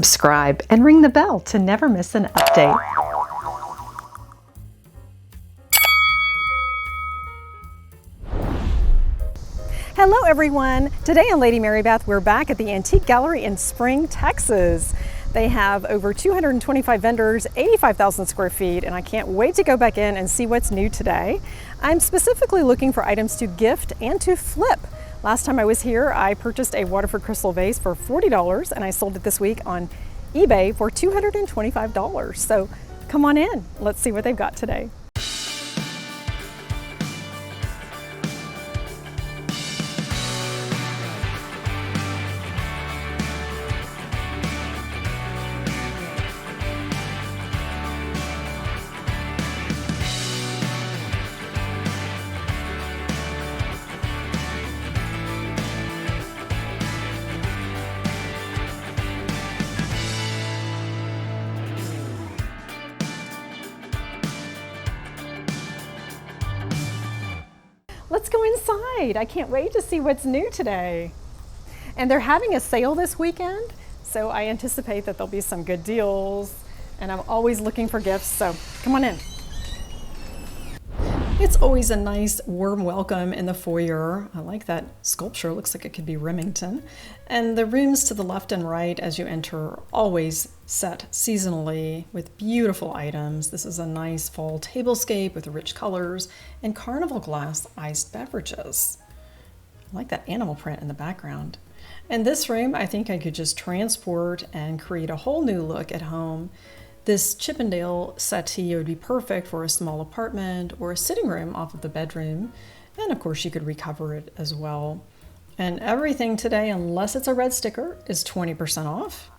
subscribe and ring the bell to never miss an update. Hello everyone! Today on Lady Mary Beth, we're back at the Antique Gallery in Spring, Texas. They have over 225 vendors, 85,000 square feet, and I can't wait to go back in and see what's new today. I'm specifically looking for items to gift and to flip. Last time I was here, I purchased a Waterford crystal vase for $40 and I sold it this week on eBay for $225. So come on in, let's see what they've got today. Let's go inside. I can't wait to see what's new today. And they're having a sale this weekend, so I anticipate that there'll be some good deals, and I'm always looking for gifts, so come on in. It's always a nice warm welcome in the foyer. I like that sculpture, looks like it could be Remington. And the rooms to the left and right as you enter are always set seasonally with beautiful items. This is a nice fall tablescape with rich colors and carnival glass iced beverages. I like that animal print in the background. And this room, I think I could just transport and create a whole new look at home. This Chippendale settee would be perfect for a small apartment or a sitting room off of the bedroom. And of course you could recover it as well. And everything today, unless it's a red sticker, is 20% off.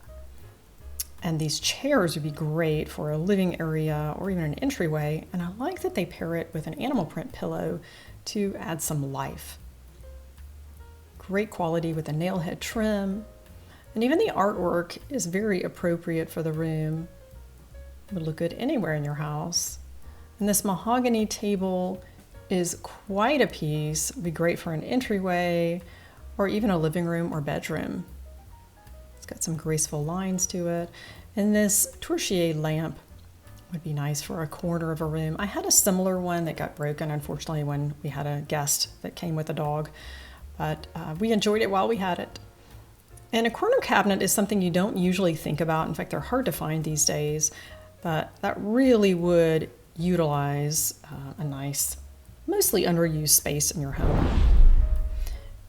And these chairs would be great for a living area or even an entryway. And I like that they pair it with an animal print pillow to add some life. Great quality with a nail head trim. And even the artwork is very appropriate for the room. Would look good anywhere in your house. And this mahogany table is quite a piece. It would be great for an entryway or even a living room or bedroom. It's got some graceful lines to it. And this torchlier lamp would be nice for a corner of a room. I had a similar one that got broken, unfortunately, when we had a guest that came with a dog, but we enjoyed it while we had it. And a corner cabinet is something you don't usually think about. In fact, they're hard to find these days. But that really would utilize a nice, mostly underused space in your home.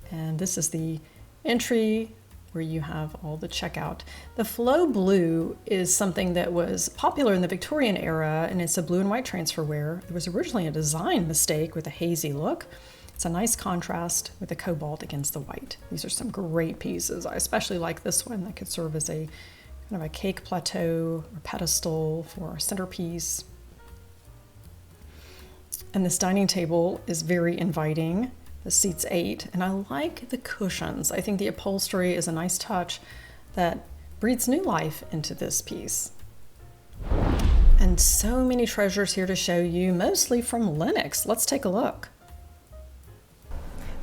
And this is the entry where you have all the checkout. The Flow Blue is something that was popular in the Victorian era, and it's a blue and white transferware. It was originally a design mistake with a hazy look. It's a nice contrast with the cobalt against the white. These are some great pieces. I especially like this one that could serve as a kind of a cake plateau or pedestal for a centerpiece. And this dining table is very inviting. The seat's 8, and I like the cushions. I think the upholstery is a nice touch that breathes new life into this piece. And so many treasures here to show you, mostly from Lenox. Let's take a look.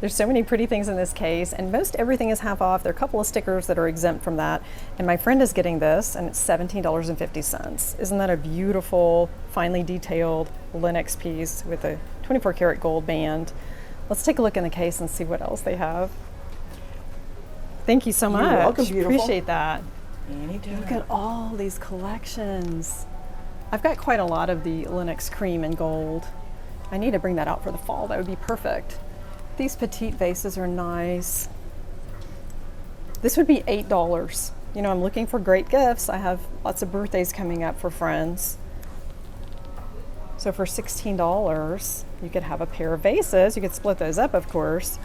There's so many pretty things in this case, and most everything is half off. There are a couple of stickers that are exempt from that. And my friend is getting this, and it's $17.50. Isn't that a beautiful, finely detailed Lenox piece with a 24 karat gold band? Let's take a look in the case and see what else they have. Thank you so much. You're welcome, beautiful. Appreciate that. Anytime. Look at all these collections. I've got quite a lot of the Lenox cream and gold. I need to bring that out for the fall. That would be perfect. These petite vases are nice. This would be $8. You know, I'm looking for great gifts. I have lots of birthdays coming up for friends. So for $16, you could have a pair of vases. You could split those up, of course.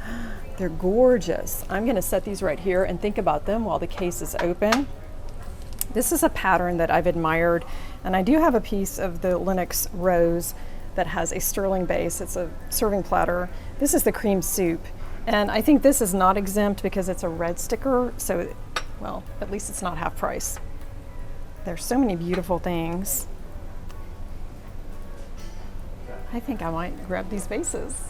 They're gorgeous. I'm gonna set these right here and think about them while the case is open. This is a pattern that I've admired, and I do have a piece of the Lenox Rose that has a sterling base. It's a serving platter. This is the cream soup. And I think this is not exempt because it's a red sticker, so, well, at least it's not half price. There's so many beautiful things. I think I might grab these vases.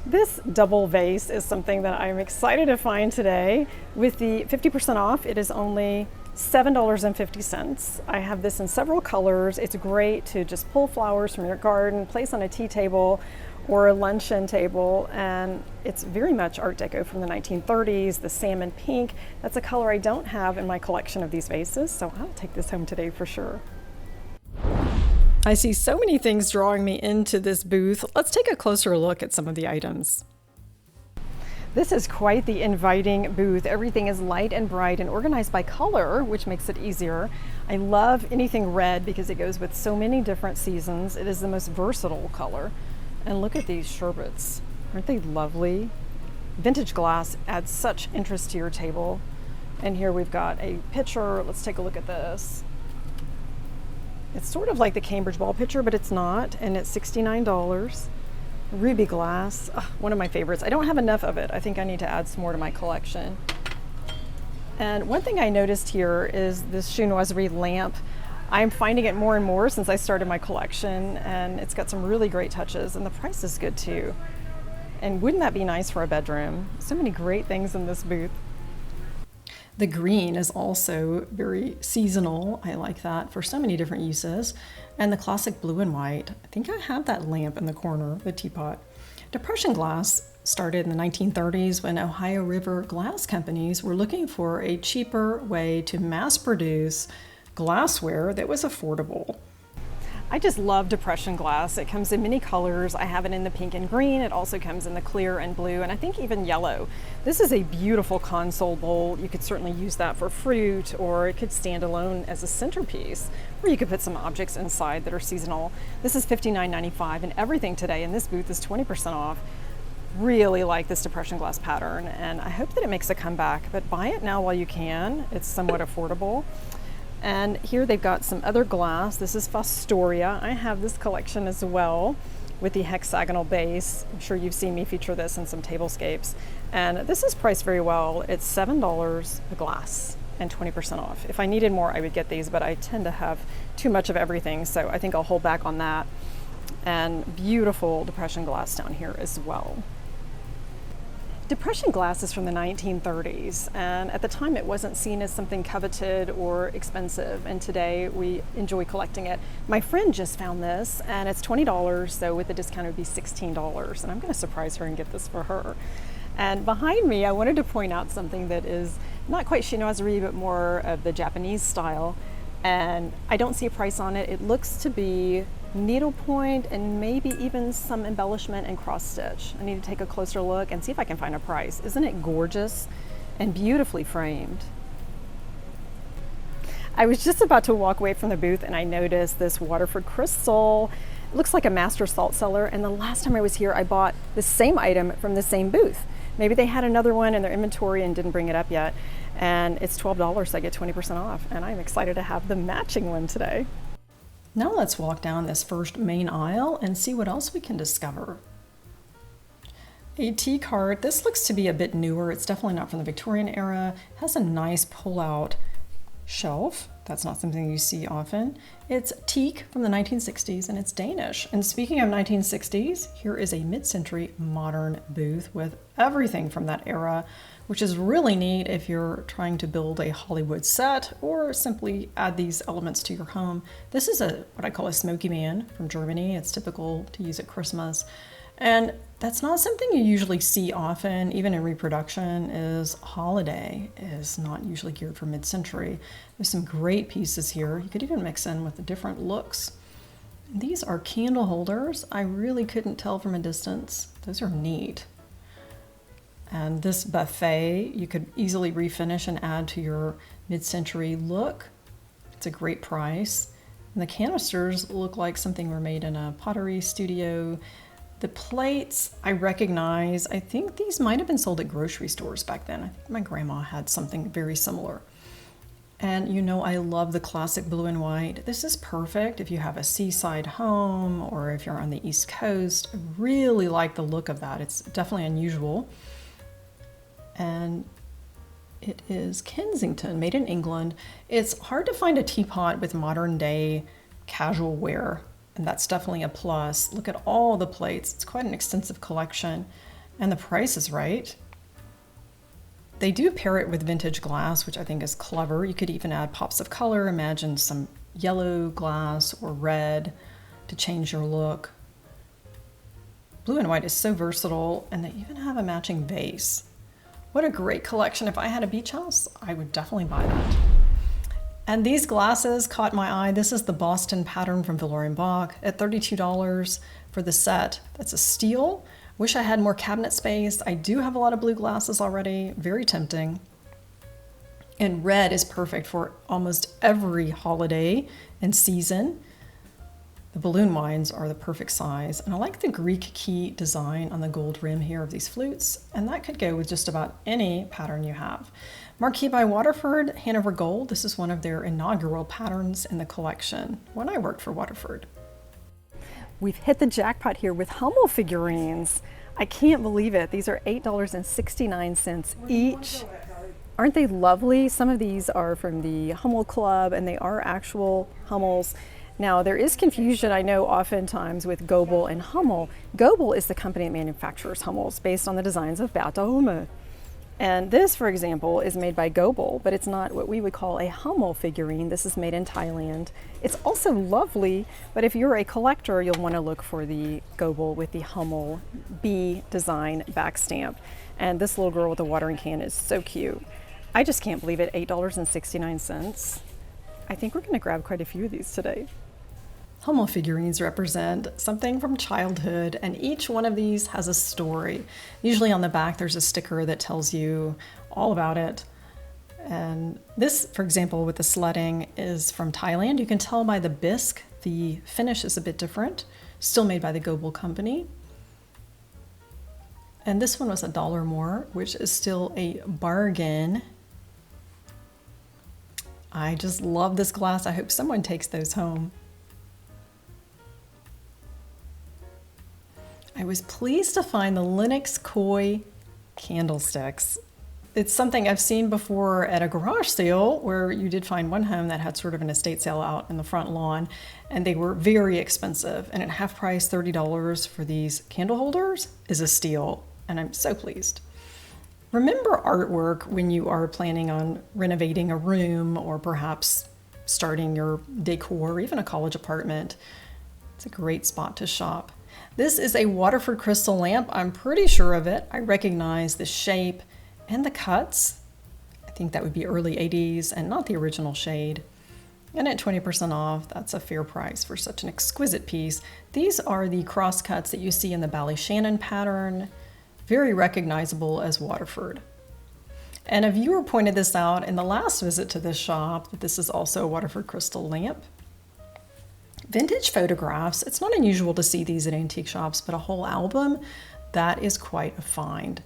This double vase is something that I'm excited to find today. With the 50% off, it is only $7.50. I have this in several colors. It's great to just pull flowers from your garden, place on a tea table or a luncheon table, and it's very much Art Deco from the 1930s, the salmon pink. That's a color I don't have in my collection of these vases, so I'll take this home today for sure. I see so many things drawing me into this booth. Let's take a closer look at some of the items. This is quite the inviting booth. Everything is light and bright and organized by color, which makes it easier. I love anything red because it goes with so many different seasons. It is the most versatile color. And look at these sherbets. Aren't they lovely? Vintage glass adds such interest to your table. And here we've got a pitcher. Let's take a look at this. It's sort of like the Cambridge ball pitcher, but it's not, and it's $69. Ruby glass, one of my favorites. I don't have enough of it. I think I need to add some more to my collection. And one thing I noticed here is this chinoiserie lamp. I'm finding it more and more since I started my collection, and it's got some really great touches, and the price is good too. And wouldn't that be nice for a bedroom? So many great things in this booth. The green is also very seasonal. I like that for so many different uses. And the classic blue and white. I think I have that lamp in the corner, the teapot. Depression glass started in the 1930s when Ohio River glass companies were looking for a cheaper way to mass produce glassware that was affordable. I just love depression glass. It comes in many colors. I have it in the pink and green. It also comes in the clear and blue, and I think even yellow. This is a beautiful console bowl. You could certainly use that for fruit, or it could stand alone as a centerpiece, or you could put some objects inside that are seasonal. This is $59.95, and everything today in this booth is 20% off. Really like this depression glass pattern, and I hope that it makes a comeback, but buy it now while you can. It's somewhat affordable. And here they've got some other glass. This is Fostoria. I have this collection as well with the hexagonal base. I'm sure you've seen me feature this in some tablescapes. And this is priced very well. It's $7 a glass and 20% off. If I needed more, I would get these, but I tend to have too much of everything, so I think I'll hold back on that. And beautiful depression glass down here as well. Depression glass is from the 1930s, and at the time it wasn't seen as something coveted or expensive, and today we enjoy collecting it. My friend just found this, and it's $20, so with the discount it would be $16, and I'm going to surprise her and get this for her. And behind me, I wanted to point out something that is not quite chinoiserie, but more of the Japanese style, and I don't see a price on it. It looks to be needlepoint and maybe even some embellishment and cross stitch. I need to take a closer look and see if I can find a price. Isn't it gorgeous and beautifully framed? I was just about to walk away from the booth and I noticed this Waterford crystal. It looks like a master salt cellar, and the last time I was here I bought the same item from the same booth. Maybe they had another one in their inventory and didn't bring it up yet, and it's $12, so I get 20% off, and I'm excited to have the matching one today. Now let's walk down this first main aisle and see what else we can discover. A tea cart. This looks to be a bit newer. It's definitely not from the Victorian era. It has a nice pull-out shelf. That's not something you see often. It's teak from the 1960s, and it's Danish. And speaking of 1960s, here is a mid-century modern booth with everything from that era, which is really neat if you're trying to build a Hollywood set or simply add these elements to your home. This is what I call a smoky man from Germany. It's typical to use at Christmas. And that's not something you usually see often, even in reproduction, is holiday is not usually geared for mid-century. There's some great pieces here. You could even mix in with the different looks. These are candle holders. I really couldn't tell from a distance. Those are neat. And this buffet, you could easily refinish and add to your mid-century look. It's a great price. And the canisters look like something were made in a pottery studio. The plates I recognize. I think these might have been sold at grocery stores back then. I think my grandma had something very similar. And you know I love the classic blue and white. This is perfect if you have a seaside home or if you're on the East Coast. I really like the look of that. It's definitely unusual. And it is Kensington, made in England. It's hard to find a teapot with modern day casual wear, and that's definitely a plus. Look at all the plates. It's quite an extensive collection, and the price is right. They do pair it with vintage glass, which I think is clever. You could even add pops of color. Imagine some yellow glass or red to change your look. Blue and white is so versatile, and they even have a matching vase. What a great collection. If I had a beach house, I would definitely buy that. And these glasses caught my eye. This is the Boston pattern from Villard & Bach at $32 for the set. That's a steal. Wish I had more cabinet space. I do have a lot of blue glasses already. Very tempting. And red is perfect for almost every holiday and season. The balloon wines are the perfect size. And I like the Greek key design on the gold rim here of these flutes. And that could go with just about any pattern you have. Marquee by Waterford, Hanover Gold. This is one of their inaugural patterns in the collection when I worked for Waterford. We've hit the jackpot here with Hummel figurines. I can't believe it. These are $8.69 each. Aren't they lovely? Some of these are from the Hummel Club, and they are actual Hummels. Now, there is confusion, I know, oftentimes with Goebel and Hummel. Goebel is the company that manufactures Hummels based on the designs of Hummel. And this, for example, is made by Goebel, but it's not what we would call a Hummel figurine. This is made in Thailand. It's also lovely, but if you're a collector, you'll want to look for the Goebel with the Hummel B design back stamp. And this little girl with the watering can is so cute. I just can't believe it, $8.69. I think we're going to grab quite a few of these today. Hummel figurines represent something from childhood, and each one of these has a story. Usually on the back there's a sticker that tells you all about it. And this, for example, with the sledding is from Thailand. You can tell by the bisque, the finish is a bit different, still made by the Goebel company. And this one was $1 more, which is still a bargain. I just love this glass. I hope someone takes those home. I was pleased to find the Lenox koi candlesticks. It's something I've seen before at a garage sale where you did find one home that had sort of an estate sale out in the front lawn, and they were very expensive. And at half price, $30 for these candle holders is a steal, and I'm so pleased. Remember artwork when you are planning on renovating a room or perhaps starting your decor or even a college apartment. It's a great spot to shop. This is a Waterford crystal lamp. I'm pretty sure of it. I recognize the shape and the cuts. I think that would be early 80s and not the original shade. And at 20% off, that's a fair price for such an exquisite piece. These are the cross cuts that you see in the Ballyshannon pattern. Very recognizable as Waterford. And a viewer pointed this out in the last visit to this shop, that this is also a Waterford crystal lamp. Vintage photographs, it's not unusual to see these at antique shops, but a whole album, that is quite a find.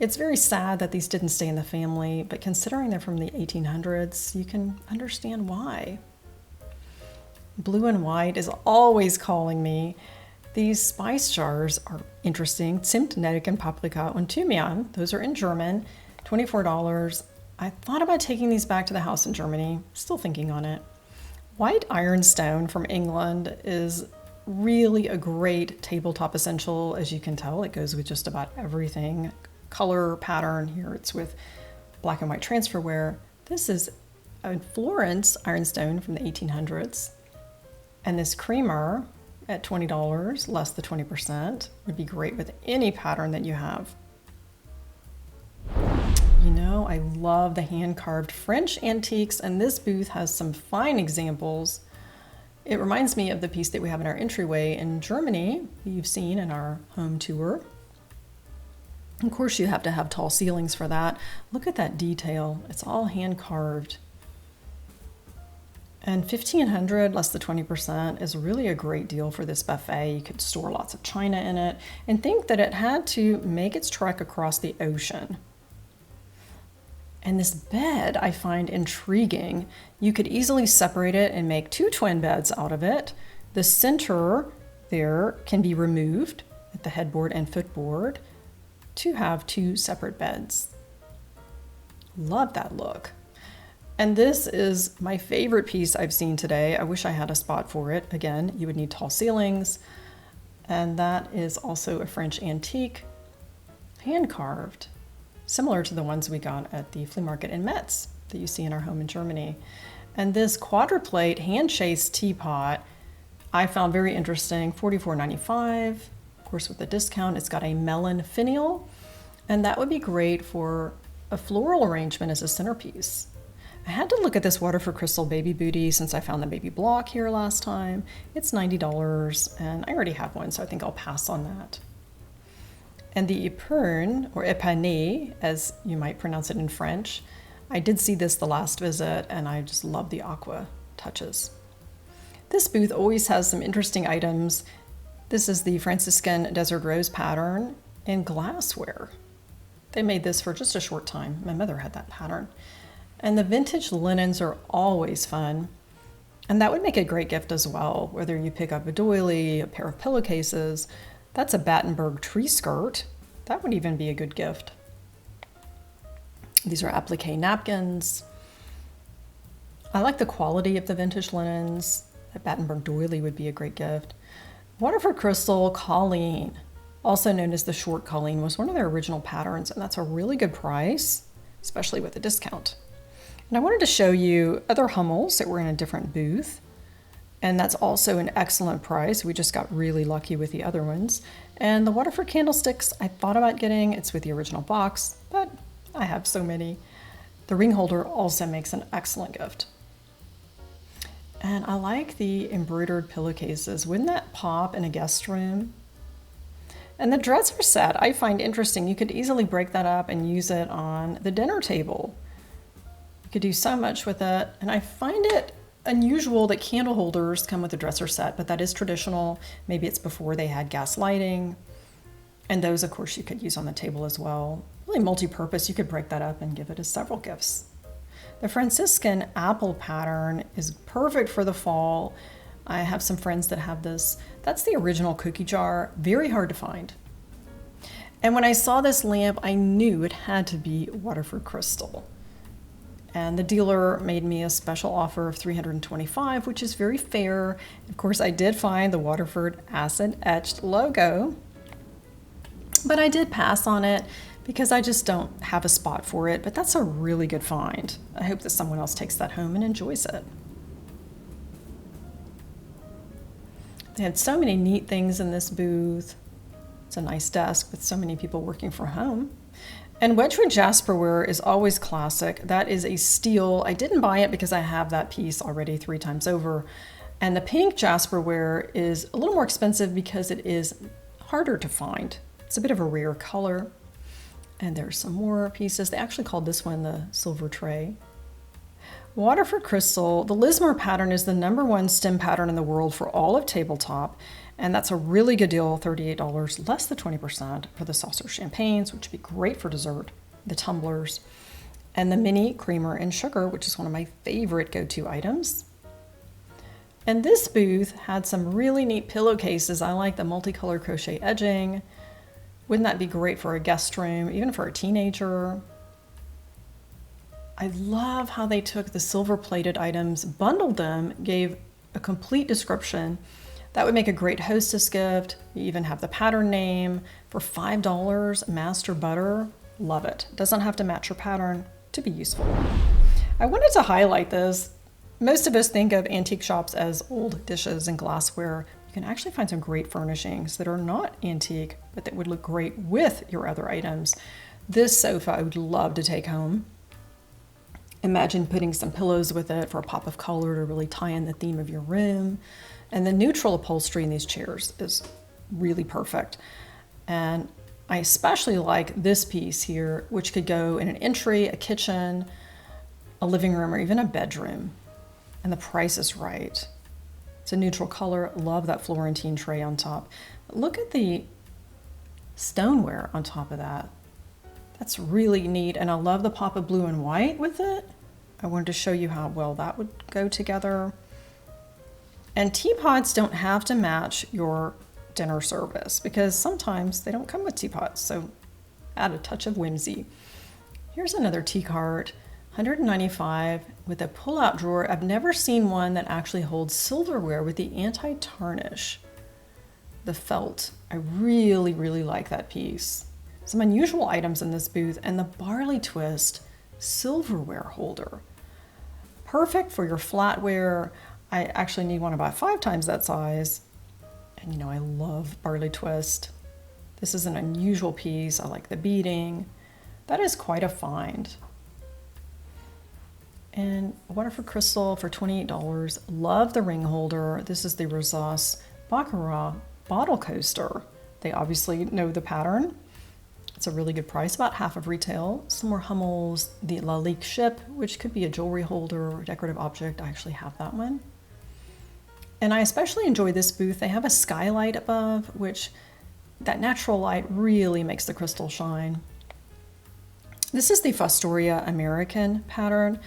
It's very sad that these didn't stay in the family, but considering they're from the 1800s, you can understand why. Blue and white is always calling me. These spice jars are interesting. Zimt, Nelk, and Paprika und Thymian. Those are in German, $24. I thought about taking these back to the house in Germany. Still thinking on it. White ironstone from England is really a great tabletop essential. As you can tell, it goes with just about everything. Color pattern here, it's with black and white transferware. This is a Florence ironstone from the 1800s. And this creamer at $20, less the 20%, would be great with any pattern that you have. You know, I love the hand-carved French antiques, and this booth has some fine examples. It reminds me of the piece that we have in our entryway in Germany, that you've seen in our home tour. Of course, you have to have tall ceilings for that. Look at that detail. It's all hand-carved. And $1,500 less than 20% is really a great deal for this buffet. You could store lots of china in it, and think that it had to make its trek across the ocean. And this bed I find intriguing. You could easily separate it and make two twin beds out of it. The center there can be removed at the headboard and footboard to have two separate beds. Love that look. And this is my favorite piece I've seen today. I wish I had a spot for it. Again, you would need tall ceilings. And that is also a French antique, hand carved. similar to the ones we got at the flea market in Metz that you see in our home in Germany. And this quadruplate hand-chased teapot I found very interesting, $44.95. Of course, with the discount, it's got a melon finial, and that would be great for a floral arrangement as a centerpiece. I had to look at this Waterford Crystal Baby Booty since I found the baby block here last time. It's $90, and I already have one, so I think I'll pass on that. And the épergne, or épané, as you might pronounce it in French, I did see this the last visit, and I just love the aqua touches. This booth always has some interesting items. This is the Franciscan Desert Rose pattern in glassware. They made this for just a short time. My mother had that pattern. And the vintage linens are always fun. And that would make a great gift as well, whether you pick up a doily, a pair of pillowcases. That's a Battenberg tree skirt. That would even be a good gift. These are applique napkins. I like the quality of the vintage linens. A Battenberg doily would be a great gift. Waterford Crystal Colleen, also known as the short Colleen, was one of their original patterns, and that's a really good price, especially with a discount. And I wanted to show you other Hummels that were in a different booth, and that's also an excellent price. We just got really lucky with the other ones. And the Waterford candlesticks I thought about getting. It's with the original box, but I have so many. The ring holder also makes an excellent gift. And I like the embroidered pillowcases. Wouldn't that pop in a guest room? And the dresser set I find interesting. You could easily break that up and use it on the dinner table. You could do so much with it. And I find it unusual that candle holders come with a dresser set, but that is traditional. Maybe it's before they had gas lighting. And those, of course, you could use on the table as well. Really multi-purpose. You could break that up and give it as several gifts. The Franciscan apple pattern is perfect for the fall. I have some friends that have this. That's the original cookie jar, very hard to find. And when I saw this lamp, I knew it had to be Waterford Crystal. And the dealer made me a special offer of $325, which is very fair. Of course, I did find the Waterford acid etched logo, but I did pass on it because I just don't have a spot for it, but that's a really good find. I hope that someone else takes that home and enjoys it. They had so many neat things in this booth. It's a nice desk with so many people working from home. And Wedgwood Jasperware is always classic. That is a steal. I didn't buy it because I have that piece already 3 times over. And the pink Jasperware is a little more expensive because it is harder to find. It's a bit of a rare color. And there's some more pieces. They actually called this one the silver tray. Waterford Crystal, the Lismore pattern is the #1 stem pattern in the world for all of tabletop. And that's a really good deal, $38, less than 20% for the saucer champagnes, which would be great for dessert, the tumblers, and the mini creamer and sugar, which is one of my favorite go-to items. And this booth had some really neat pillowcases. I like the multicolored crochet edging. Wouldn't that be great for a guest room, even for a teenager? I love how they took the silver-plated items, bundled them, gave a complete description. That would make a great hostess gift. You even have the pattern name. For $5, Master Butter. Love it. Doesn't have to match your pattern to be useful. I wanted to highlight this. Most of us think of antique shops as old dishes and glassware. You can actually find some great furnishings that are not antique, but that would look great with your other items. This sofa I would love to take home. Imagine putting some pillows with it for a pop of color to really tie in the theme of your room. And the neutral upholstery in these chairs is really perfect. And I especially like this piece here, which could go in an entry, a kitchen, a living room, or even a bedroom. And the price is right. It's a neutral color. Love that Florentine tray on top. Look at the stoneware on top of that. That's really neat. And I love the pop of blue and white with it. I wanted to show you how well that would go together. And teapots don't have to match your dinner service because sometimes they don't come with teapots, so add a touch of whimsy. Here's another tea cart, $195 with a pull-out drawer. I've never seen one that actually holds silverware with the anti-tarnish. The felt, I really, really like that piece. Some unusual items in this booth, and the barley twist silverware holder. Perfect for your flatware. I actually need one about 5 times that size. And you know, I love barley twist. This is an unusual piece. I like the beading. That is quite a find. And Waterford crystal for $28. Love the ring holder. This is the Rosas Baccarat bottle coaster. They obviously know the pattern. It's a really good price, about half of retail. Some more Hummels, the Lalique ship, which could be a jewelry holder or decorative object. I actually have that one. And I especially enjoy this booth. They have a skylight above, which that natural light really makes the crystal shine. This is the Fostoria American pattern.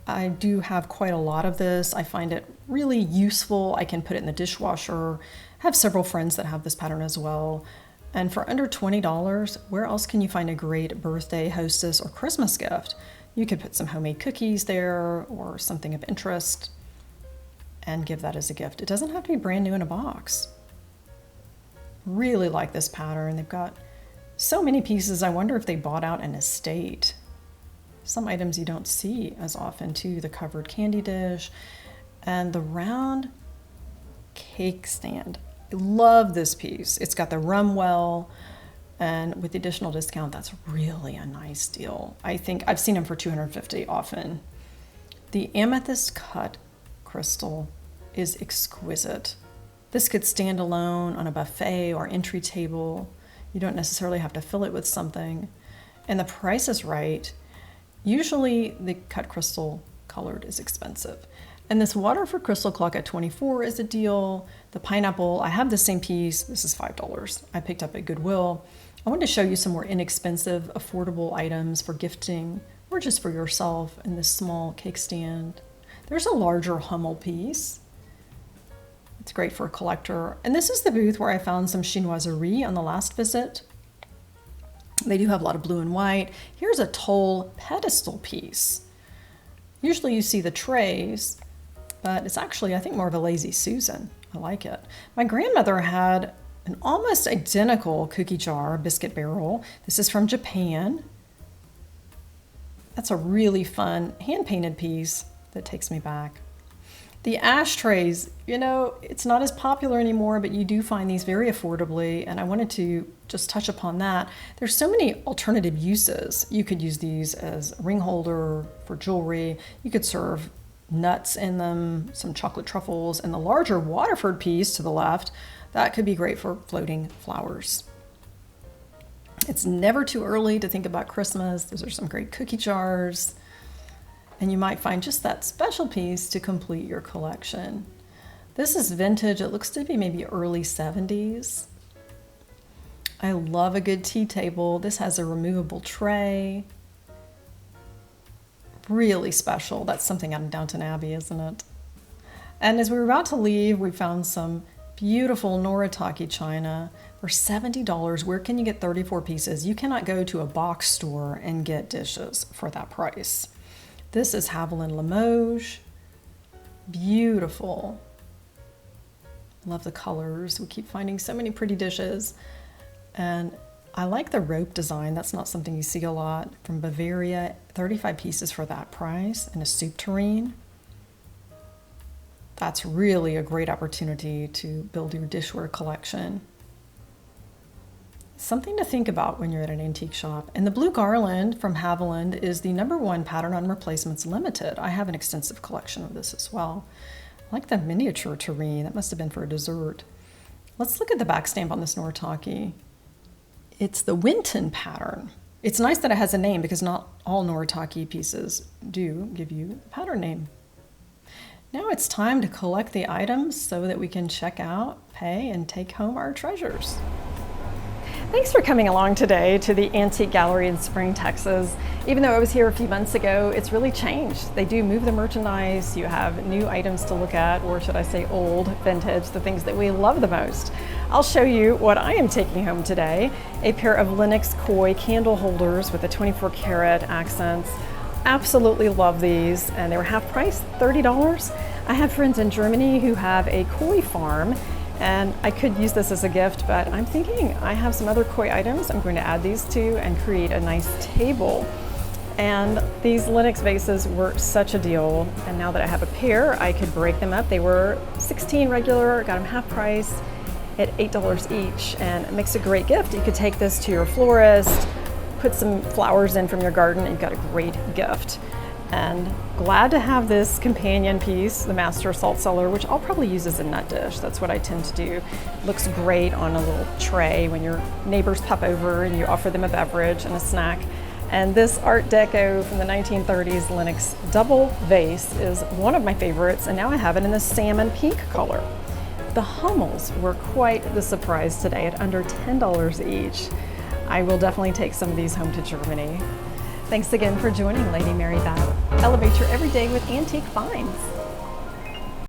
I do have quite a lot of this. I find it really useful. I can put it in the dishwasher. I have several friends that have this pattern as well. And for under $20, where else can you find a great birthday, hostess, or Christmas gift? You could put some homemade cookies there or something of interest and give that as a gift. It doesn't have to be brand new in a box. Really like this pattern. They've got so many pieces. I wonder if they bought out an estate. Some items you don't see as often too. The covered candy dish and the round cake stand. I love this piece. It's got the rum well, and with the additional discount, that's really a nice deal. I think I've seen them for $250 often. The amethyst cut crystal is exquisite. This could stand alone on a buffet or entry table. You don't necessarily have to fill it with something. And the price is right. Usually the cut crystal colored is expensive. And this Waterford crystal clock at $24 is a deal. The pineapple, I have the same piece. This is $5. I picked up at Goodwill. I wanted to show you some more inexpensive, affordable items for gifting or just for yourself in this small cake stand. There's a larger Hummel piece. It's great for a collector. And this is the booth where I found some chinoiserie on the last visit. They do have a lot of blue and white. Here's a Towne pedestal piece. Usually you see the trays, but it's actually, I think, more of a Lazy Susan. I like it. My grandmother had an almost identical cookie jar, biscuit barrel. This is from Japan. That's a really fun hand-painted piece that takes me back. The ashtrays, you know, it's not as popular anymore, but you do find these very affordably, and I wanted to just touch upon that. There's so many alternative uses. You could use these as a ring holder for jewelry. You could serve nuts in them, some chocolate truffles, and the larger Waterford piece to the left, that could be great for floating flowers. It's never too early to think about Christmas. Those are some great cookie jars. And you might find just that special piece to complete your collection. This is vintage. It looks to be maybe early 70s. I love a good tea table. This has a removable tray. Really special. That's something out of Downton Abbey, isn't it? And as we were about to leave, we found some beautiful Noritake china for $70. Where can you get 34 pieces? You cannot go to a box store and get dishes for that price. This is Haviland Limoges. Beautiful. Love the colors. We keep finding so many pretty dishes. And I like the rope design. That's not something you see a lot. From Bavaria, 35 pieces for that price, and a soup tureen. That's really a great opportunity to build your dishware collection. Something to think about when you're at an antique shop. And the blue garland from Haviland is the #1 pattern on Replacements Limited. I have an extensive collection of this as well. I like the miniature tureen. That must have been for a dessert. Let's look at the back stamp on this Noritake. It's the Winton pattern. It's nice that it has a name because not all Noritake pieces do give you a pattern name. Now it's time to collect the items so that we can check out, pay, and take home our treasures. Thanks for coming along today to the Antique Gallery in Spring, Texas. Even though I was here a few months ago, it's really changed. They do move the merchandise. You have new items to look at, or should I say old, vintage, the things that we love the most. I'll show you what I am taking home today. A pair of Lenox koi candle holders with the 24 karat accents. Absolutely love these, and they were half price, $30. I have friends in Germany who have a koi farm, And I could use this as a gift, but I'm thinking I have some other koi items I'm going to add these to and create a nice table. And these Lenox vases were such a deal, and now that I have a pair, I could break them up. They were $16 regular, got them half price at $8 each, and it makes a great gift. You could take this to your florist, put some flowers in from your garden, and you've got a great gift. And glad to have this companion piece, the Master Salt Cellar, which I'll probably use as a nut dish. That's what I tend to do. Looks great on a little tray when your neighbors pop over and you offer them a beverage and a snack. And this Art Deco from the 1930s Lenox double vase is one of my favorites, and now I have it in the salmon pink color. The Hummels were quite the surprise today at under $10 each. I will definitely take some of these home to Germany. Thanks again for joining Lady Mary Bab. Elevate your everyday with antique finds.